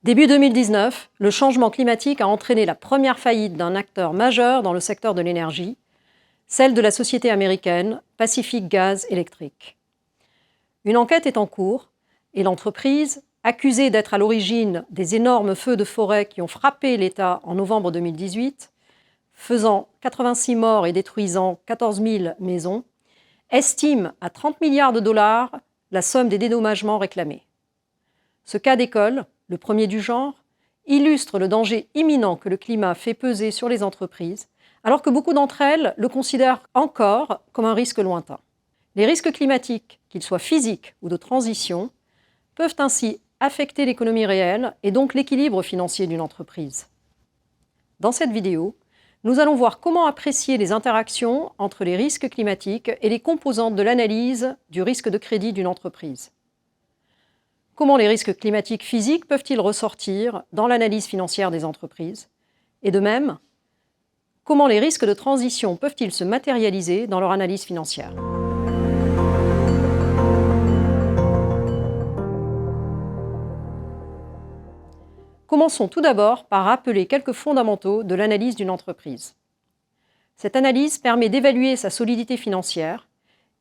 Début 2019, le changement climatique a entraîné la première faillite d'un acteur majeur dans le secteur de l'énergie, celle de la société américaine Pacific Gas Electric. Une enquête est en cours et l'entreprise, accusée d'être à l'origine des énormes feux de forêt qui ont frappé l'État en novembre 2018, faisant 86 morts et détruisant 14 000 maisons, estime à 30 milliards de dollars la somme des dédommagements réclamés. Ce cas d'école, le premier du genre, illustre le danger imminent que le climat fait peser sur les entreprises, alors que beaucoup d'entre elles le considèrent encore comme un risque lointain. Les risques climatiques, qu'ils soient physiques ou de transition, peuvent ainsi affecter l'économie réelle et donc l'équilibre financier d'une entreprise. Dans cette vidéo, nous allons voir comment apprécier les interactions entre les risques climatiques et les composantes de l'analyse du risque de crédit d'une entreprise. Comment les risques climatiques physiques peuvent-ils ressortir dans l'analyse financière des entreprises? Et de même, comment les risques de transition peuvent-ils se matérialiser dans leur analyse financière? Commençons tout d'abord par rappeler quelques fondamentaux de l'analyse d'une entreprise. Cette analyse permet d'évaluer sa solidité financière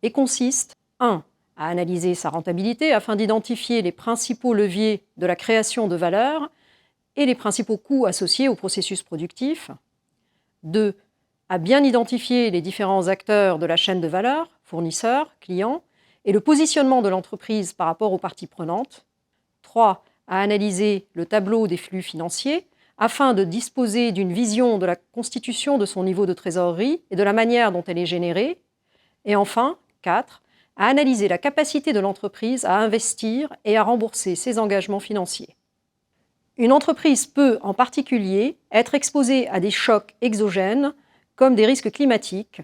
et consiste 1. À analyser sa rentabilité afin d'identifier les principaux leviers de la création de valeur et les principaux coûts associés au processus productif. 2. À bien identifier les différents acteurs de la chaîne de valeur, fournisseurs, clients, et le positionnement de l'entreprise par rapport aux parties prenantes. 3. À analyser le tableau des flux financiers afin de disposer d'une vision de la constitution de son niveau de trésorerie et de la manière dont elle est générée. Et enfin, 4. À analyser la capacité de l'entreprise à investir et à rembourser ses engagements financiers. Une entreprise peut, en particulier, être exposée à des chocs exogènes, comme des risques climatiques,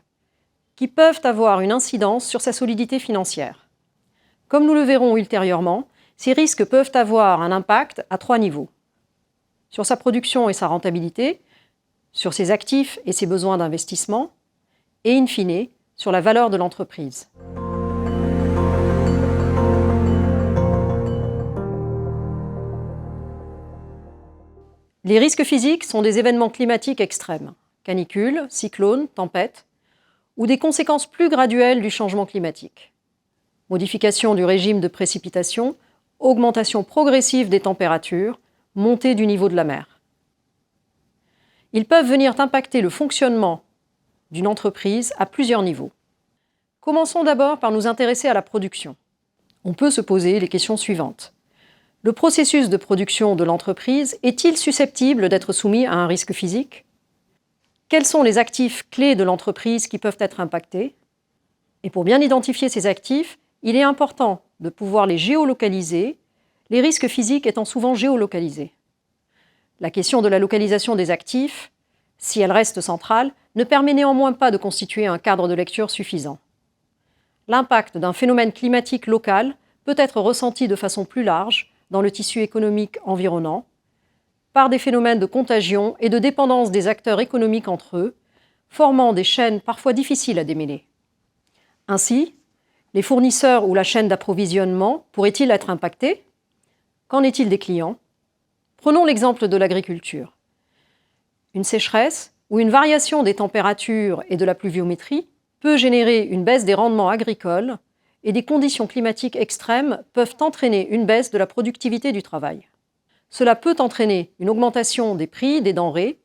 qui peuvent avoir une incidence sur sa solidité financière. Comme nous le verrons ultérieurement, ces risques peuvent avoir un impact à 3 niveaux. Sur sa production et sa rentabilité, sur ses actifs et ses besoins d'investissement, et in fine, sur la valeur de l'entreprise. Les risques physiques sont des événements climatiques extrêmes, canicules, cyclones, tempêtes, ou des conséquences plus graduelles du changement climatique. Modification du régime de précipitation, augmentation progressive des températures, montée du niveau de la mer. Ils peuvent venir impacter le fonctionnement d'une entreprise à plusieurs niveaux. Commençons d'abord par nous intéresser à la production. On peut se poser les questions suivantes. Le processus de production de l'entreprise est-il susceptible d'être soumis à un risque physique? Quels sont les actifs clés de l'entreprise qui peuvent être impactés? Et pour bien identifier ces actifs, il est important de pouvoir les géolocaliser, les risques physiques étant souvent géolocalisés. La question de la localisation des actifs, si elle reste centrale, ne permet néanmoins pas de constituer un cadre de lecture suffisant. L'impact d'un phénomène climatique local peut être ressenti de façon plus large dans le tissu économique environnant, par des phénomènes de contagion et de dépendance des acteurs économiques entre eux, formant des chaînes parfois difficiles à démêler. Ainsi, les fournisseurs ou la chaîne d'approvisionnement pourraient-ils être impactés? Qu'en est-il des clients? Prenons l'exemple de l'agriculture. Une sécheresse ou une variation des températures et de la pluviométrie peut générer une baisse des rendements agricoles et des conditions climatiques extrêmes peuvent entraîner une baisse de la productivité du travail. Cela peut entraîner une augmentation des prix des denrées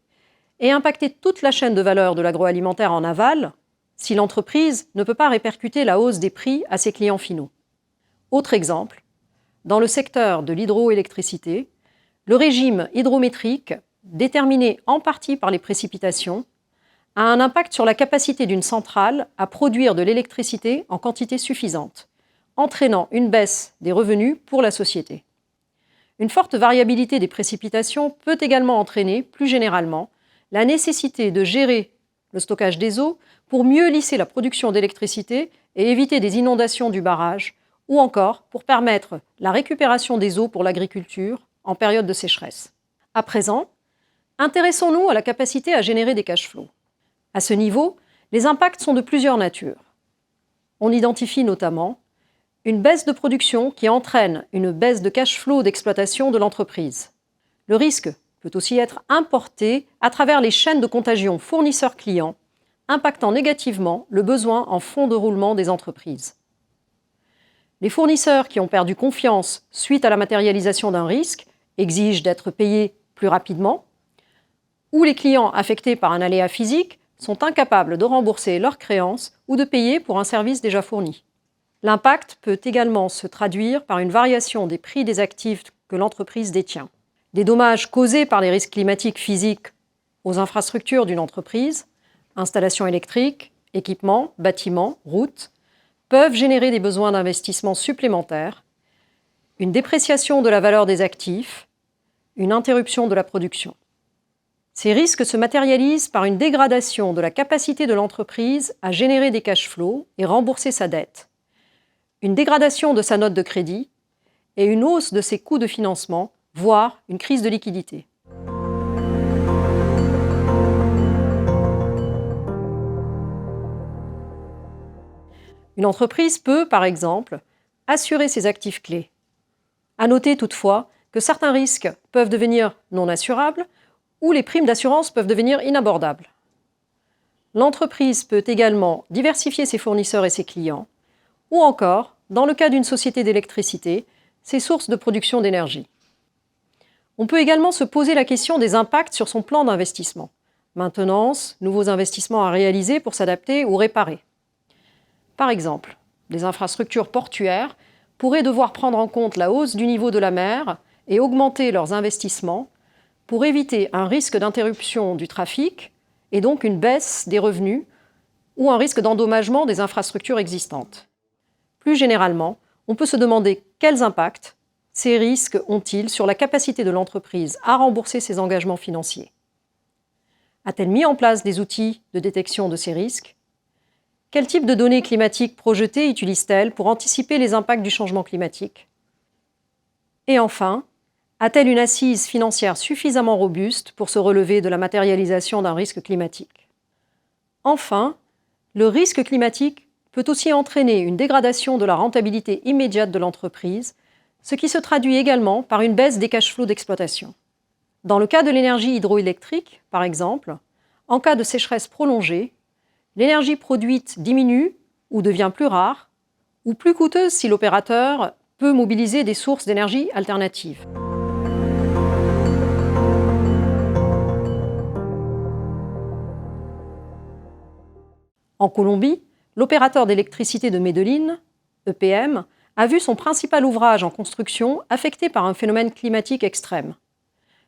et impacter toute la chaîne de valeur de l'agroalimentaire en aval si l'entreprise ne peut pas répercuter la hausse des prix à ses clients finaux. Autre exemple, dans le secteur de l'hydroélectricité, le régime hydrométrique, déterminé en partie par les précipitations, a un impact sur la capacité d'une centrale à produire de l'électricité en quantité suffisante, entraînant une baisse des revenus pour la société. Une forte variabilité des précipitations peut également entraîner, plus généralement, la nécessité de gérer le stockage des eaux pour mieux lisser la production d'électricité et éviter des inondations du barrage, ou encore pour permettre la récupération des eaux pour l'agriculture en période de sécheresse. À présent, intéressons-nous à la capacité à générer des cash flows. À ce niveau, les impacts sont de plusieurs natures. On identifie notamment une baisse de production qui entraîne une baisse de cash flow d'exploitation de l'entreprise, Le risque peut aussi être importé à travers les chaînes de contagion fournisseurs-clients, impactant négativement le besoin en fonds de roulement des entreprises. Les fournisseurs qui ont perdu confiance suite à la matérialisation d'un risque exigent d'être payés plus rapidement, ou les clients affectés par un aléa physique sont incapables de rembourser leurs créances ou de payer pour un service déjà fourni. L'impact peut également se traduire par une variation des prix des actifs que l'entreprise détient. Des dommages causés par les risques climatiques physiques aux infrastructures d'une entreprise, installations électriques, équipements, bâtiments, routes, peuvent générer des besoins d'investissement supplémentaires, une dépréciation de la valeur des actifs, une interruption de la production. Ces risques se matérialisent par une dégradation de la capacité de l'entreprise à générer des cash flows et rembourser sa dette, une dégradation de sa note de crédit et une hausse de ses coûts de financement, voire une crise de liquidité. Une entreprise peut, par exemple, assurer ses actifs clés. À noter toutefois que certains risques peuvent devenir non assurables ou les primes d'assurance peuvent devenir inabordables. L'entreprise peut également diversifier ses fournisseurs et ses clients, ou encore, dans le cas d'une société d'électricité, ses sources de production d'énergie. On peut également se poser la question des impacts sur son plan d'investissement. Maintenance, nouveaux investissements à réaliser pour s'adapter ou réparer. Par exemple, des infrastructures portuaires pourraient devoir prendre en compte la hausse du niveau de la mer et augmenter leurs investissements pour éviter un risque d'interruption du trafic et donc une baisse des revenus ou un risque d'endommagement des infrastructures existantes. Plus généralement, on peut se demander quels impacts ces risques ont-ils sur la capacité de l'entreprise à rembourser ses engagements financiers. A-t-elle mis en place des outils de détection de ces risques ? Quel type de données climatiques projetées utilise-t-elle pour anticiper les impacts du changement climatique ? Et enfin, a-t-elle une assise financière suffisamment robuste pour se relever de la matérialisation d'un risque climatique ? Enfin, le risque climatique peut aussi entraîner une dégradation de la rentabilité immédiate de l'entreprise, ce qui se traduit également par une baisse des cash flows d'exploitation. Dans le cas de l'énergie hydroélectrique, par exemple, en cas de sécheresse prolongée, l'énergie produite diminue ou devient plus rare, ou plus coûteuse si l'opérateur peut mobiliser des sources d'énergie alternatives. En Colombie, l'opérateur d'électricité de Medellín, EPM, a vu son principal ouvrage en construction affecté par un phénomène climatique extrême.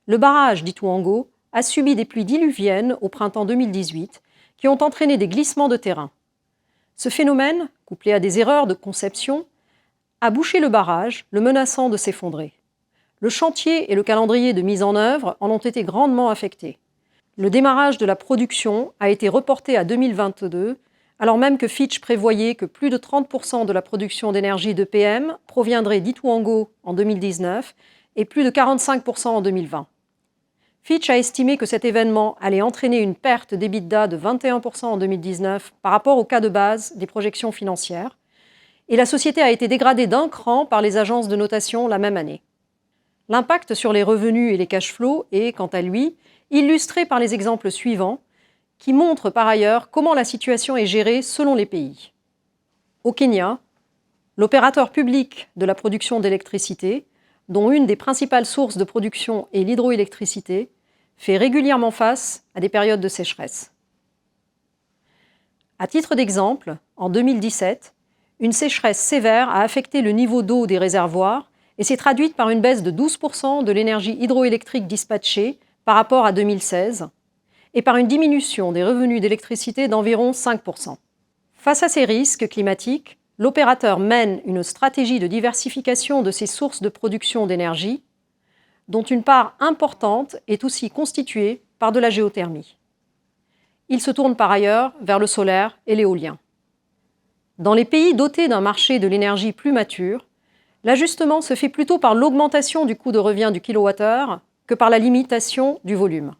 Le barrage d'Ituango a subi des pluies diluviennes au printemps 2018 qui ont entraîné des glissements de terrain. Ce phénomène, couplé à des erreurs de conception, a bouché le barrage, le menaçant de s'effondrer. Le chantier et le calendrier de mise en œuvre en ont été grandement affectés. Le démarrage de la production a été reporté à 2022, alors même que Fitch prévoyait que plus de 30% de la production d'énergie d'EPM proviendrait d'Ituango en 2019 et plus de 45% en 2020. Fitch a estimé que cet événement allait entraîner une perte d'EBITDA de 21% en 2019 par rapport au cas de base des projections financières, et la société a été dégradée d'un cran par les agences de notation la même année. L'impact sur les revenus et les cash flows est, quant à lui, illustré par les exemples suivants, qui montrent par ailleurs comment la situation est gérée selon les pays. Au Kenya, l'opérateur public de la production d'électricité, dont une des principales sources de production est l'hydroélectricité, fait régulièrement face à des périodes de sécheresse. À titre d'exemple, en 2017, une sécheresse sévère a affecté le niveau d'eau des réservoirs et s'est traduite par une baisse de 12% de l'énergie hydroélectrique dispatchée par rapport à 2016 et par une diminution des revenus d'électricité d'environ 5%. Face à ces risques climatiques, l'opérateur mène une stratégie de diversification de ses sources de production d'énergie, dont une part importante est aussi constituée par de la géothermie. Il se tourne par ailleurs vers le solaire et l'éolien. Dans les pays dotés d'un marché de l'énergie plus mature, l'ajustement se fait plutôt par l'augmentation du coût de revient du kilowattheure que par la limitation du volume.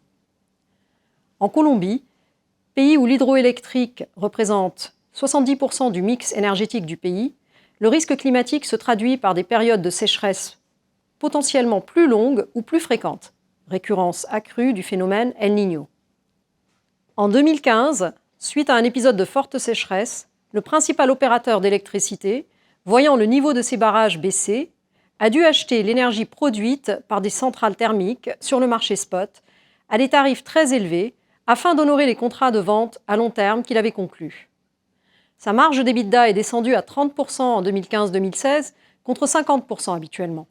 En Colombie, pays où l'hydroélectrique représente 70% du mix énergétique du pays, le risque climatique se traduit par des périodes de sécheresse potentiellement plus longues ou plus fréquentes. récurrence accrue du phénomène El Niño. En 2015, suite à un épisode de forte sécheresse, le principal opérateur d'électricité, voyant le niveau de ses barrages baisser, a dû acheter l'énergie produite par des centrales thermiques sur le marché spot à des tarifs très élevés afin d'honorer les contrats de vente à long terme qu'il avait conclus. Sa marge d'EBITDA est descendue à 30% en 2015-2016 contre 50% habituellement.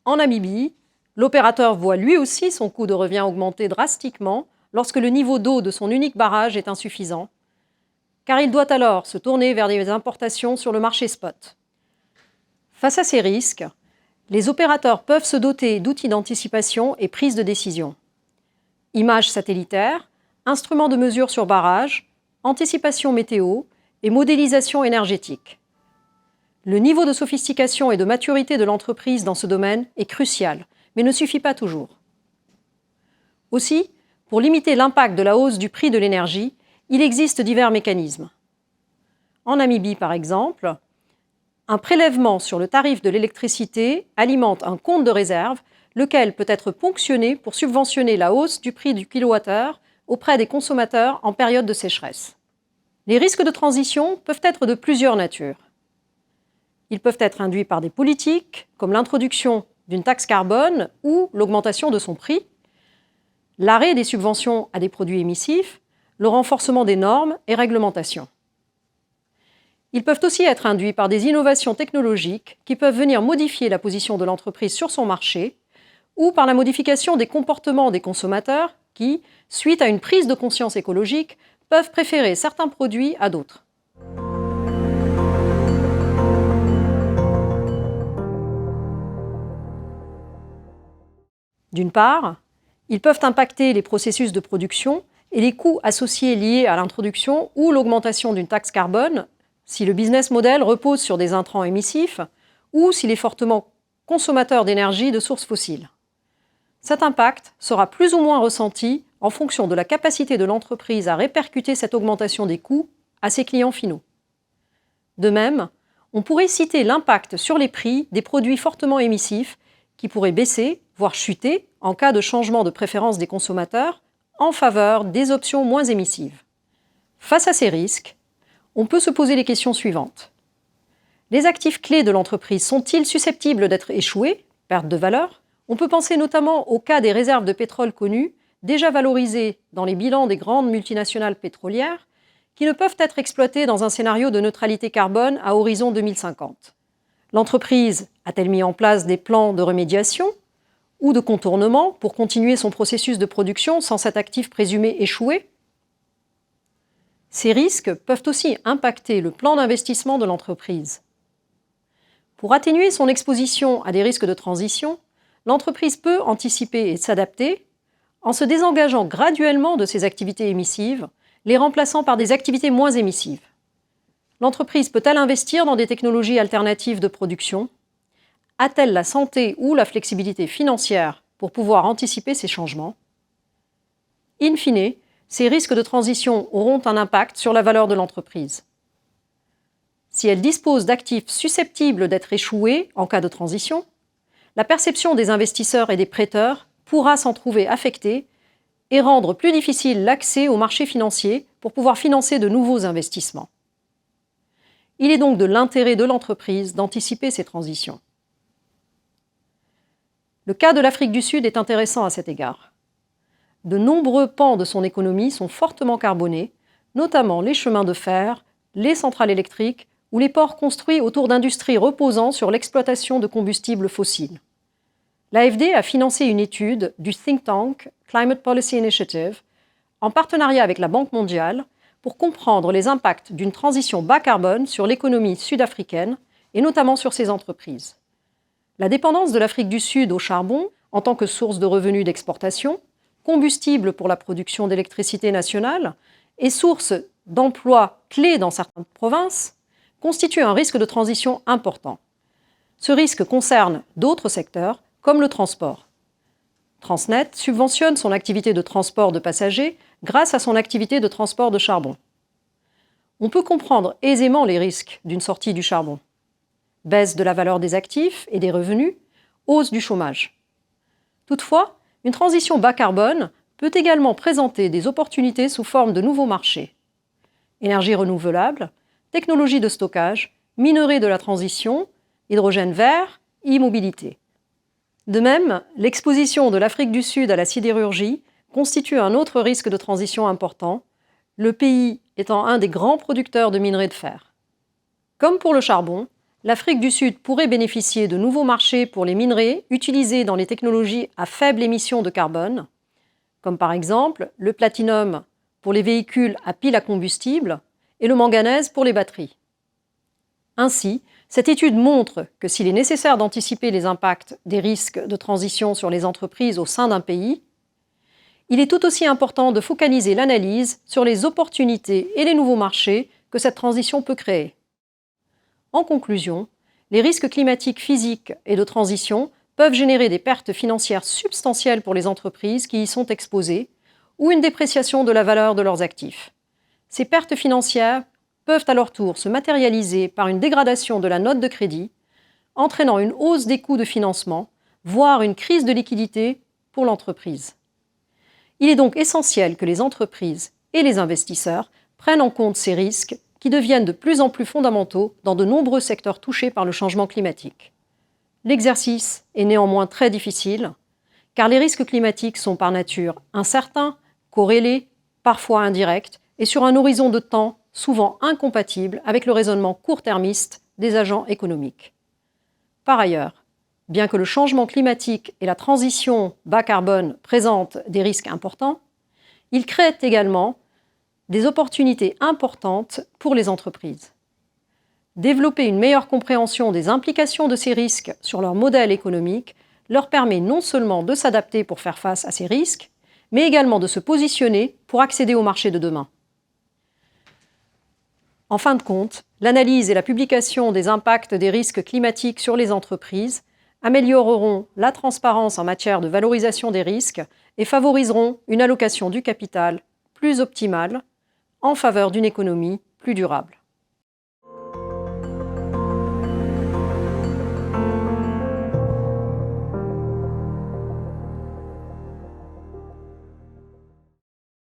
En Namibie, l'opérateur voit lui aussi son coût de revient augmenter drastiquement lorsque le niveau d'eau de son unique barrage est insuffisant, car il doit alors se tourner vers des importations sur le marché spot. Face à ces risques, les opérateurs peuvent se doter d'outils d'anticipation et prise de décision. Images satellitaires, instruments de mesure sur barrage, anticipation météo et modélisation énergétique. Le niveau de sophistication et de maturité de l'entreprise dans ce domaine est crucial, mais ne suffit pas toujours. Aussi, pour limiter l'impact de la hausse du prix de l'énergie, il existe divers mécanismes. En Namibie, par exemple, un prélèvement sur le tarif de l'électricité alimente un compte de réserve, lequel peut être ponctionné pour subventionner la hausse du prix du kilowattheure auprès des consommateurs en période de sécheresse. Les risques de transition peuvent être de plusieurs natures. Ils peuvent être induits par des politiques, comme l'introduction d'une taxe carbone ou l'augmentation de son prix, l'arrêt des subventions à des produits émissifs, le renforcement des normes et réglementations. Ils peuvent aussi être induits par des innovations technologiques qui peuvent venir modifier la position de l'entreprise sur son marché ou par la modification des comportements des consommateurs qui, suite à une prise de conscience écologique, peuvent préférer certains produits à d'autres. D'une part, ils peuvent impacter les processus de production et les coûts associés liés à l'introduction ou l'augmentation d'une taxe carbone si le business model repose sur des intrants émissifs ou s'il est fortement consommateur d'énergie de sources fossiles. Cet impact sera plus ou moins ressenti en fonction de la capacité de l'entreprise à répercuter cette augmentation des coûts à ses clients finaux. De même, on pourrait citer l'impact sur les prix des produits fortement émissifs qui pourraient baisser, voire chuter, en cas de changement de préférence des consommateurs en faveur des options moins émissives. Face à ces risques, on peut se poser les questions suivantes. Les actifs clés de l'entreprise sont-ils susceptibles d'être échoués, perte de valeur ? On peut penser notamment au cas des réserves de pétrole connues, déjà valorisées dans les bilans des grandes multinationales pétrolières, qui ne peuvent être exploitées dans un scénario de neutralité carbone à horizon 2050. L'entreprise a-t-elle mis en place des plans de remédiation ou de contournement pour continuer son processus de production sans cet actif présumé échoué ? Ces risques peuvent aussi impacter le plan d'investissement de l'entreprise. Pour atténuer son exposition à des risques de transition, l'entreprise peut anticiper et s'adapter en se désengageant graduellement de ses activités émissives, les remplaçant par des activités moins émissives. L'entreprise peut-elle investir dans des technologies alternatives de production ? A-t-elle la santé ou la flexibilité financière pour pouvoir anticiper ces changements ? In fine, ces risques de transition auront un impact sur la valeur de l'entreprise. Si elle dispose d'actifs susceptibles d'être échoués en cas de transition, la perception des investisseurs et des prêteurs pourra s'en trouver affectée et rendre plus difficile l'accès aux marchés financiers pour pouvoir financer de nouveaux investissements. Il est donc de l'intérêt de l'entreprise d'anticiper ces transitions. Le cas de l'Afrique du Sud est intéressant à cet égard. De nombreux pans de son économie sont fortement carbonés, notamment les chemins de fer, les centrales électriques ou les ports construits autour d'industries reposant sur l'exploitation de combustibles fossiles. L'AFD a financé une étude du think tank Climate Policy Initiative en partenariat avec la Banque mondiale pour comprendre les impacts d'une transition bas carbone sur l'économie sud-africaine et notamment sur ses entreprises. La dépendance de l'Afrique du Sud au charbon en tant que source de revenus d'exportation, combustible pour la production d'électricité nationale et source d'emplois clés dans certaines provinces, constitue un risque de transition important. Ce risque concerne d'autres secteurs, comme le transport. Transnet subventionne son activité de transport de passagers grâce à son activité de transport de charbon. On peut comprendre aisément les risques d'une sortie du charbon. Baisse de la valeur des actifs et des revenus, hausse du chômage. Toutefois, une transition bas carbone peut également présenter des opportunités sous forme de nouveaux marchés. Énergie renouvelable, technologie de stockage, minerais de la transition, hydrogène vert, e-mobilité. De même, l'exposition de l'Afrique du Sud à la sidérurgie constitue un autre risque de transition important, le pays étant un des grands producteurs de minerais de fer. Comme pour le charbon, l'Afrique du Sud pourrait bénéficier de nouveaux marchés pour les minerais utilisés dans les technologies à faible émission de carbone, comme par exemple le platinum pour les véhicules à pile à combustible et le manganèse pour les batteries. Ainsi, cette étude montre que s'il est nécessaire d'anticiper les impacts des risques de transition sur les entreprises au sein d'un pays, il est tout aussi important de focaliser l'analyse sur les opportunités et les nouveaux marchés que cette transition peut créer. En conclusion, les risques climatiques physiques et de transition peuvent générer des pertes financières substantielles pour les entreprises qui y sont exposées ou une dépréciation de la valeur de leurs actifs. Ces pertes financières peuvent à leur tour se matérialiser par une dégradation de la note de crédit, entraînant une hausse des coûts de financement, voire une crise de liquidité pour l'entreprise. Il est donc essentiel que les entreprises et les investisseurs prennent en compte ces risques qui deviennent de plus en plus fondamentaux dans de nombreux secteurs touchés par le changement climatique. L'exercice est néanmoins très difficile, car les risques climatiques sont par nature incertains, corrélés, parfois indirects, et sur un horizon de temps souvent incompatible avec le raisonnement court-termiste des agents économiques. Par ailleurs, bien que le changement climatique et la transition bas carbone présentent des risques importants, ils créent également des opportunités importantes pour les entreprises. Développer une meilleure compréhension des implications de ces risques sur leur modèle économique leur permet non seulement de s'adapter pour faire face à ces risques, mais également de se positionner pour accéder au marché de demain. En fin de compte, l'analyse et la publication des impacts des risques climatiques sur les entreprises amélioreront la transparence en matière de valorisation des risques et favoriseront une allocation du capital plus optimale en faveur d'une économie plus durable.